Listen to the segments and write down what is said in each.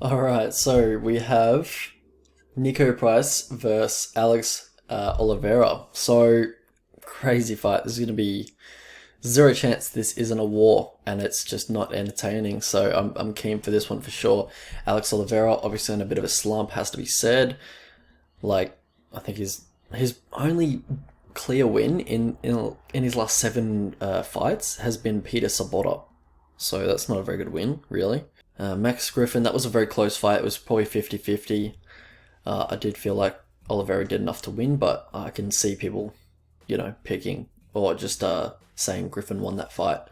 Alright, so we have Niko Price versus Alex Oliveira. So, crazy fight. There's going to be zero chance this isn't a war and it's just not entertaining. So, I'm keen for this one for sure. Alex Oliveira, obviously in a bit of a slump, has to be said. Like, I think his only clear win in his last seven fights has been Peter Sabota. So, that's not a very good win, really. Max Griffin, that was a very close fight. It was probably 50-50. I did feel like Oliveira did enough to win, but I can see people, picking or just saying Griffin won that fight.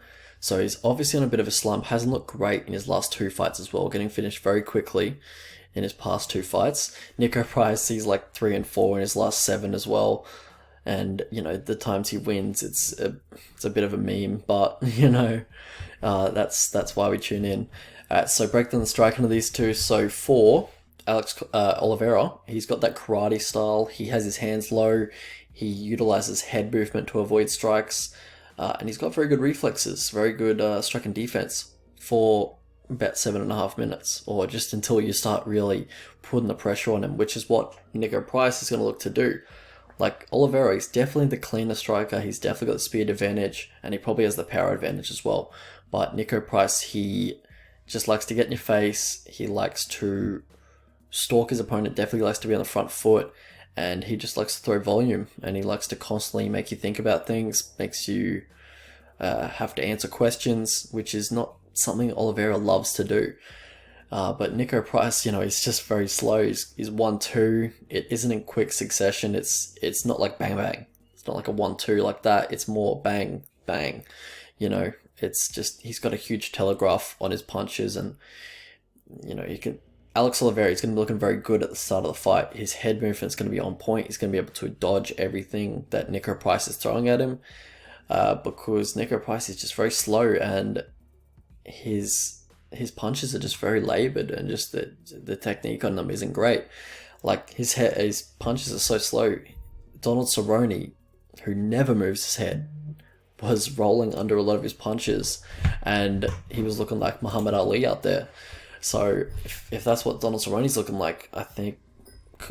So he's obviously on a bit of a slump. Hasn't looked great in his last two fights as well, getting finished very quickly in his past two fights. Niko Price, he's like 3-4 in his last seven as well. And, the times he wins, it's a bit of a meme, but, that's why we tune in. So break down the striking of these two. So for Alex Oliveira, he's got that karate style. He has his hands low. He utilizes head movement to avoid strikes. And he's got very good reflexes, very good striking defense for about 7.5 minutes, or just until you start really putting the pressure on him, which is what Niko Price is going to look to do. Like, Oliveira, he's definitely the cleaner striker. He's definitely got the speed advantage, and he probably has the power advantage as well. But Niko Price, he just likes to get in your face. He likes to stalk his opponent, definitely likes to be on the front foot, and he just likes to throw volume, and he likes to constantly make you think about things, makes you have to answer questions, which is not something Oliveira loves to do. But Niko Price, he's just very slow. He's 1-2. It isn't in quick succession. It's not like bang bang. It's not like a 1-2 like that. It's more bang bang. It's just he's got a huge telegraph on his punches, and you can. Alex Oliveira is going to be looking very good at the start of the fight. His head movement's going to be on point. He's going to be able to dodge everything that Niko Price is throwing at him, because Niko Price is just very slow, and his punches are just very labored, and just the technique on them isn't great. Like his punches are so slow. Donald Cerrone, who never moves his head, was rolling under a lot of his punches, and he was looking like Muhammad Ali out there. So if that's what Donald Cerrone's looking like, I think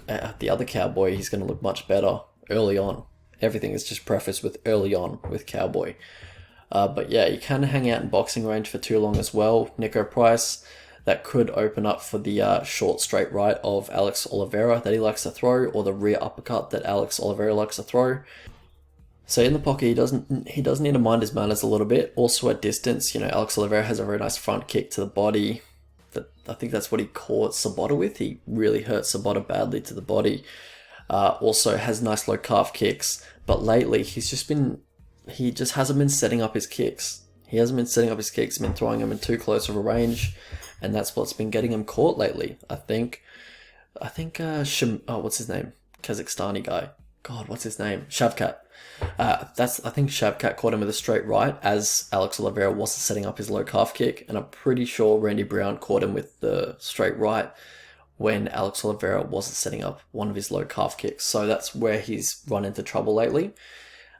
the other Cowboy, he's going to look much better early on. Everything is just prefaced with early on with Cowboy. But yeah, you can hang out in boxing range for too long as well. Niko Price, that could open up for the short straight right of Alex Oliveira that he likes to throw, or the rear uppercut that Alex Oliveira likes to throw. So in the pocket, he does need to mind his manners a little bit. Also at distance, Alex Oliveira has a very nice front kick to the body. I think that's what he caught Sabota with. He really hurt Sabota badly to the body. Also has nice low calf kicks, but lately he just hasn't been setting up his kicks. He's been throwing them in too close of a range, and that's what's been getting him caught lately. I think what's his name? Kazakhstani guy. God, what's his name? Shavkat. I think Shavkat caught him with a straight right as Alex Oliveira wasn't setting up his low calf kick, and I'm pretty sure Randy Brown caught him with the straight right when Alex Oliveira wasn't setting up one of his low calf kicks. So that's where he's run into trouble lately.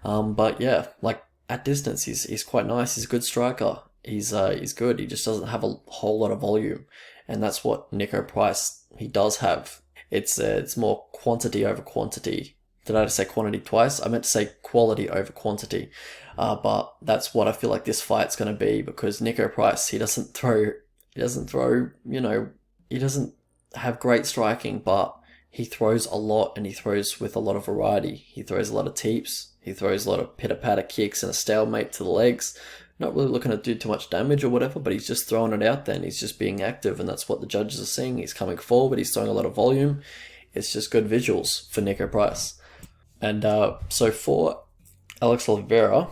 But yeah, like at distance, he's quite nice. He's a good striker. He's good. He just doesn't have a whole lot of volume, and that's what Niko Price he does have. It's more quantity over quantity. Did I just say quantity twice? I meant to say quality over quantity. But that's what I feel like this fight's going to be, because Niko Price, he doesn't have great striking, but he throws a lot, and he throws with a lot of variety. He throws a lot of teeps. He throws a lot of pitter-patter kicks and a stalemate to the legs. Not really looking to do too much damage or whatever, but he's just throwing it out there, and he's just being active, and that's what the judges are seeing. He's coming forward, he's throwing a lot of volume. It's just good visuals for Niko Price. And so for Alex Oliveira,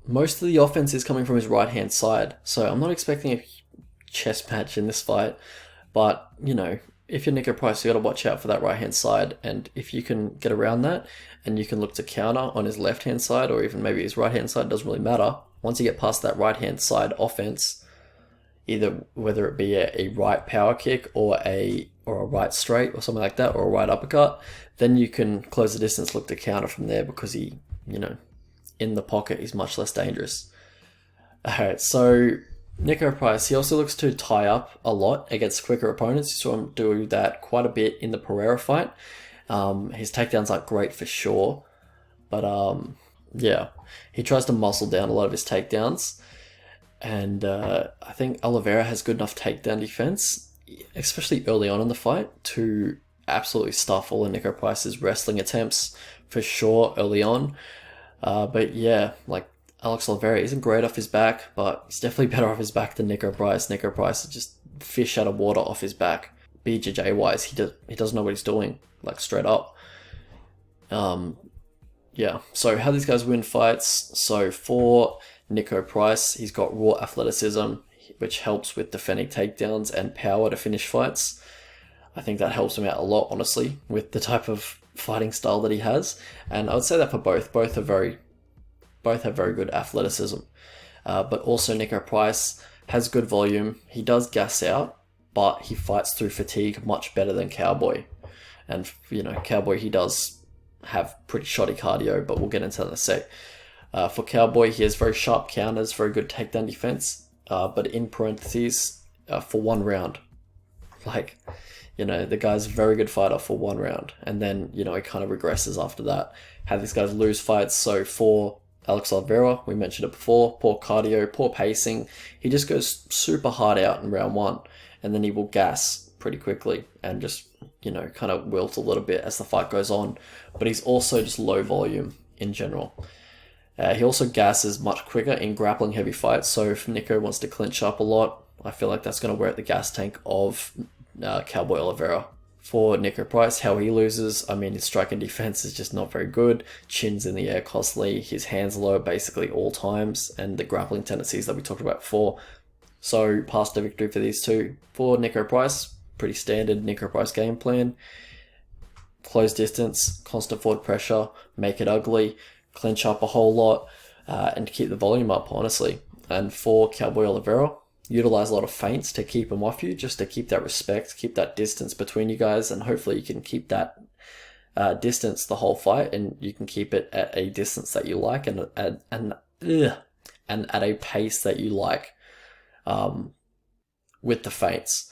most of the offense is coming from his right-hand side. So I'm not expecting a chess match in this fight. But, if you're Niko Price, you got to watch out for that right-hand side. And if you can get around that, and you can look to counter on his left-hand side, or even maybe his right-hand side, doesn't really matter. Once you get past that right-hand side offense, either whether it be a right power kick or a right straight or something like that, or a right uppercut, then you can close the distance, look to counter from there, because in the pocket, he's much less dangerous. Alright, so Niko Price, he also looks to tie up a lot against quicker opponents. You saw him do that quite a bit in the Pereira fight. His takedowns aren't great for sure, but yeah, he tries to muscle down a lot of his takedowns. And I think Oliveira has good enough takedown defense, especially early on in the fight, to absolutely stuff all of Niko Price's wrestling attempts for sure early on. But yeah, like Alex Oliveira isn't great off his back, but he's definitely better off his back than Niko Price. Niko Price is just fish out of water off his back. BJJ wise, he doesn't know what he's doing, like straight up. Yeah, so how these guys win fights. So for Niko Price, he's got raw athleticism, which helps with defending takedowns and power to finish fights. I think that helps him out a lot, honestly, with the type of fighting style that he has. And I would say that for both. Both have very good athleticism. But also Niko Price has good volume. He does gas out, but he fights through fatigue much better than Cowboy. And, Cowboy, he does have pretty shoddy cardio, but we'll get into that in a sec. For Cowboy, he has very sharp counters, very good takedown defense, but in parentheses, for 1 round. The guy's a very good fighter for 1 round, and then, he kind of regresses after that. How these guys lose fights. So for Alex Oliveira, we mentioned it before, poor cardio, poor pacing. He just goes super hard out in round 1, and then he will gas pretty quickly and just, kind of wilt a little bit as the fight goes on. But he's also just low volume in general. He also gasses much quicker in grappling heavy fights. So if Niko wants to clinch up a lot, I feel like that's going to wear out the gas tank of Cowboy Oliveira. For Niko Price, how he loses, his striking defense is just not very good. Chin's in the air constantly. His hands low basically all times. And the grappling tendencies that we talked about before. So path to victory for these two. For Niko Price, pretty standard Niko Price game plan. Close distance, constant forward pressure, make it ugly, clinch up a whole lot, and keep the volume up, honestly. And for Cowboy Oliveira, utilize a lot of feints to keep him off you, just to keep that respect, keep that distance between you guys, and hopefully you can keep that distance the whole fight, and you can keep it at a distance that you like, and at a pace that you like, with the feints.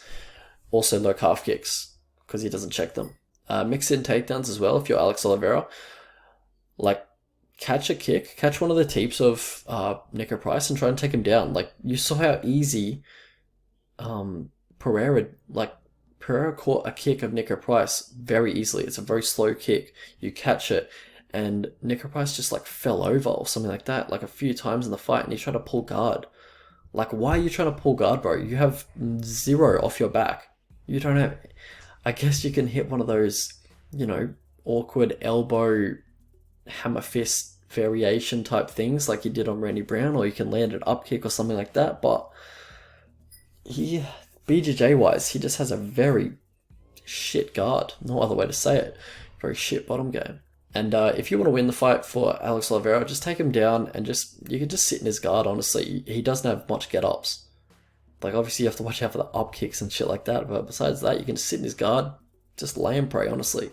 Also low calf kicks, because he doesn't check them. Mix in takedowns as well if you're Alex Oliveira. Catch one of the teeps of Niko Price and try and take him down. You saw how easy Pereira caught a kick of Niko Price very easily. It's a very slow kick. You catch it, and Niko Price just fell over or something like that, a few times in the fight, and he tried to pull guard. Why are you trying to pull guard, bro? You have 0 off your back. You don't have... I guess you can hit one of those, awkward elbow hammer fist variation type things like you did on Randy Brown, or you can land an up kick or something like that, but BJJ wise, he just has a very shit guard. No other way to say it. Very shit bottom game. And if you want to win the fight for Alex Oliveira, just take him down and you can just sit in his guard, honestly. He doesn't have much get-ups. Obviously you have to watch out for the up kicks and shit like that, but besides that, you can just sit in his guard, just lay and pray, honestly.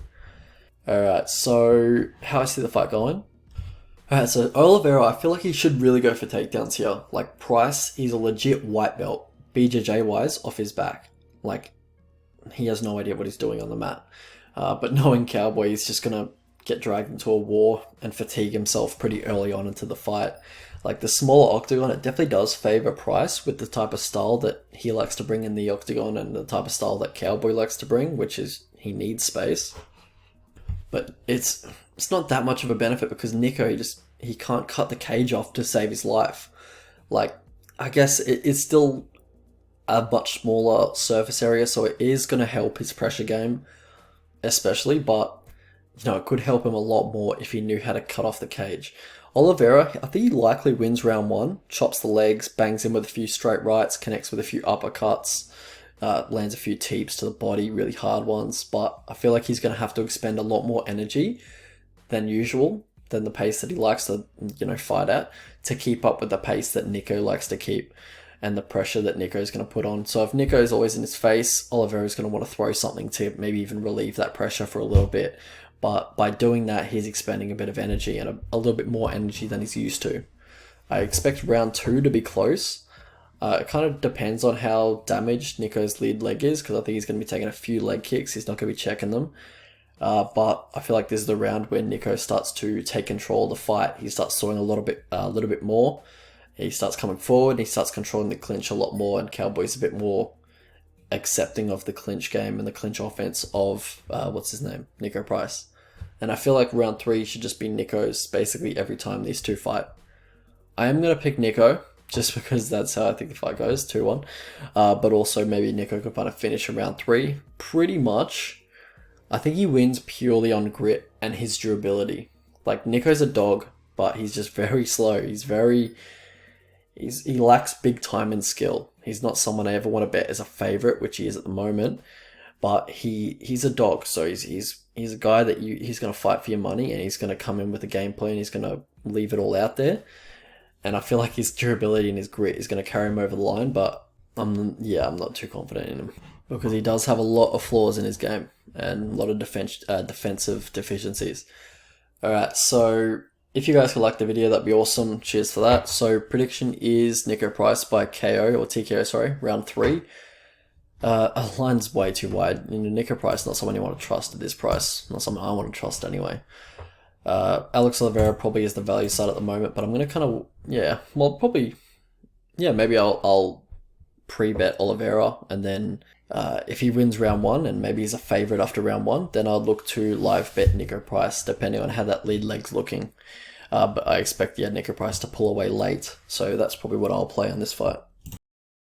Alright, so how I see the fight going? Alright, so Oliveira, I feel like he should really go for takedowns here. Price, he's a legit white belt, BJJ-wise, off his back. He has no idea what he's doing on the mat. But knowing Cowboy, he's just going to get dragged into a war and fatigue himself pretty early on into the fight. The smaller octagon, it definitely does favor Price with the type of style that he likes to bring in the octagon and the type of style that Cowboy likes to bring, which is he needs space. But it's not that much of a benefit because Niko, he can't cut the cage off to save his life. I guess it's still a much smaller surface area, so it is going to help his pressure game, especially, but it could help him a lot more if he knew how to cut off the cage. Oliveira, I think he likely wins round 1, chops the legs, bangs in with a few straight rights, connects with a few uppercuts, lands a few teeps to the body, really hard ones, but I feel like he's going to have to expend a lot more energy than usual, than the pace that he likes to, fight at, to keep up with the pace that Niko likes to keep and the pressure that Niko is going to put on. So if Niko is always in his face, Oliveira is going to want to throw something to maybe even relieve that pressure for a little bit. But by doing that, he's expending a bit of energy and a little bit more energy than he's used to. I expect round 2 to be close. It kind of depends on how damaged Niko's lead leg is, because I think he's going to be taking a few leg kicks. He's not going to be checking them. But I feel like this is the round where Niko starts to take control of the fight. He starts sawing a little bit more. He starts coming forward. He starts controlling the clinch a lot more, and Cowboy's a bit more accepting of the clinch game and the clinch offense of what's his name, Niko Price. And I feel like round 3 should just be Niko's basically every time these two fight. I am going to pick Niko, just because that's how I think the fight goes, 2-1. But also maybe Niko could find a finish in round 3. Pretty much, I think he wins purely on grit and his durability. Like, Niko's a dog, but he's just very slow. He lacks big time and skill. He's not someone I ever want to bet as a favorite, which he is at the moment. But he's a dog, so he's a guy that he's going to fight for your money, and he's going to come in with a game plan. He's going to leave it all out there. And I feel like his durability and his grit is going to carry him over the line, but I'm not too confident in him, because he does have a lot of flaws in his game and a lot of defensive deficiencies. Alright, so if you guys could like the video, that'd be awesome. Cheers for that. So prediction is Niko Price by KO, or TKO, sorry, round 3. A line's way too wide. Niko Price, not someone you want to trust at this price. Not someone I want to trust anyway. Alex Oliveira probably is the value side at the moment, but I'm going to kind of, maybe I'll pre-bet Oliveira, and then if he wins round 1 and maybe he's a favourite after round 1, then I'll look to live bet Niko Price, depending on how that lead leg's looking. But I expect, Niko Price to pull away late, so that's probably what I'll play on this fight.